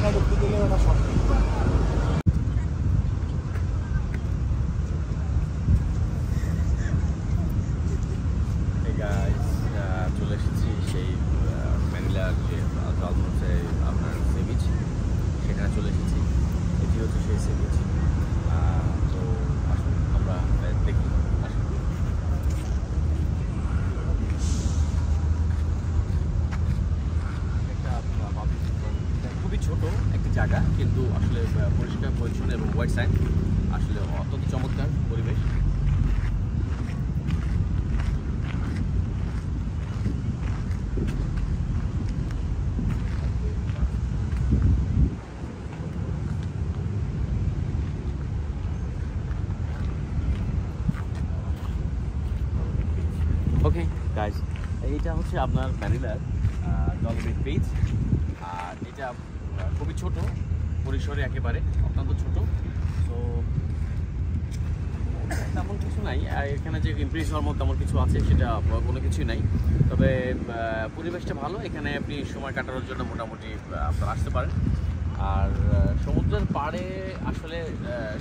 চলে এসেছি সেই ম্যানিলার যে আপনার সি বিচ, সেখানে চলে এসেছি। এটি হচ্ছে সেই সি বিচ। তো আসুন আমরা দেখি। খুবই ছোট একটি জায়গা, কিন্তু আসলে পরিষ্কার পরিচ্ছন্ন এবং হোয়াইট সাইড, আসলে অত্যন্ত চমৎকার পরিবেশ। ওকে গাইজ, এইটা হচ্ছে আপনার ম্যানিলার ডলফিন বিচ। আর এটা খুবই ছোট পরিসরে, একেবারে অত্যন্ত ছোট। তো তেমন কিছু নাই এখানে, যে ইমপ্রেস হওয়ার মতো তেমন কিছু আছে সেটা কোনো কিছুই নাই। তবে পরিবেশটা ভালো, এখানে আপনি সময় কাটানোর জন্য মোটামুটি আপনারা আসতে পারেন। আর সমুদ্রের পাড়ে আসলে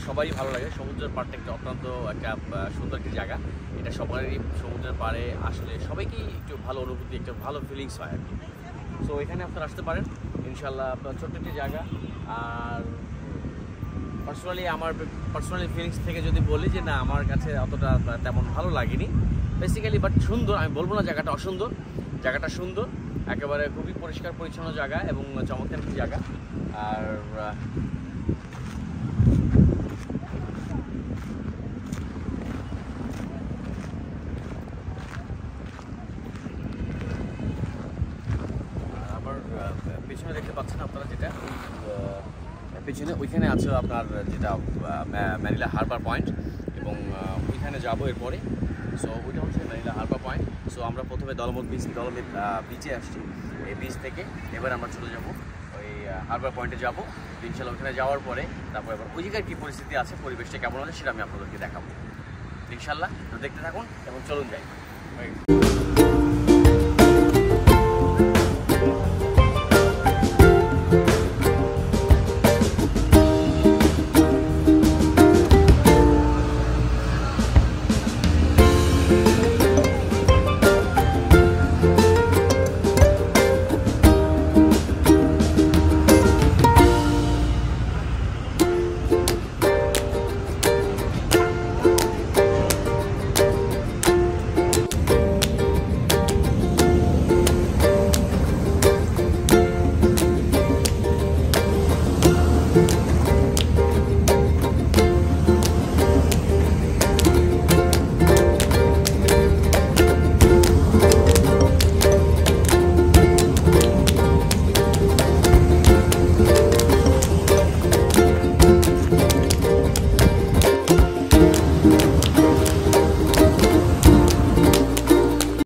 সবারই ভালো লাগে। সমুদ্রের পাড়টা একটা অত্যন্ত একটা সুন্দর একটি জায়গা। এটা সবারই সমুদ্রের পাড়ে আসলে সবাইকেই একটু ভালো অনুভূতি, একটা ভালো ফিলিংস হয় আর কি। সো এখানে আপনারা আসতে পারেন ইনশাল্লাহ। আপনার ছোট্ট একটি জায়গা। আর আমার পার্সোনালি ফিলিংস থেকে যদি বলি যে না, আমার কাছে অতটা তেমন ভালো লাগেনি বেসিক্যালি, বাট সুন্দর। আমি বলবো না জায়গাটা অসুন্দর, জায়গাটা সুন্দর, একেবারে খুবই পরিষ্কার পরিচ্ছন্ন জায়গা এবং চমৎকার একটি জায়গা। আর আবার পেছনে দেখতে পাচ্ছেন আপনারা, যেটা পেছনে ওইখানে আছে আপনার যেটা ম্যানিলা হারবার পয়েন্ট, এবং ওইখানে যাবো এরপরে। সো ওইটা হচ্ছে ম্যানিলা হারবার পয়েন্ট। সো আমরা প্রথমে দলমত বিচে আসছি। এই বিচ থেকে এবার আমরা চলে যাব ওই হারবার পয়েন্টে যাবো ইনশাল্লাহ। ওখানে যাওয়ার পরে তারপর এবার ওই জায়গায় কী পরিস্থিতি আছে, পরিবেশটা কেমন আছে, সেটা আমি আপনাদেরকে দেখাবো ইনশাল্লাহ। তো দেখতে থাকুন এবং চলুন যাই।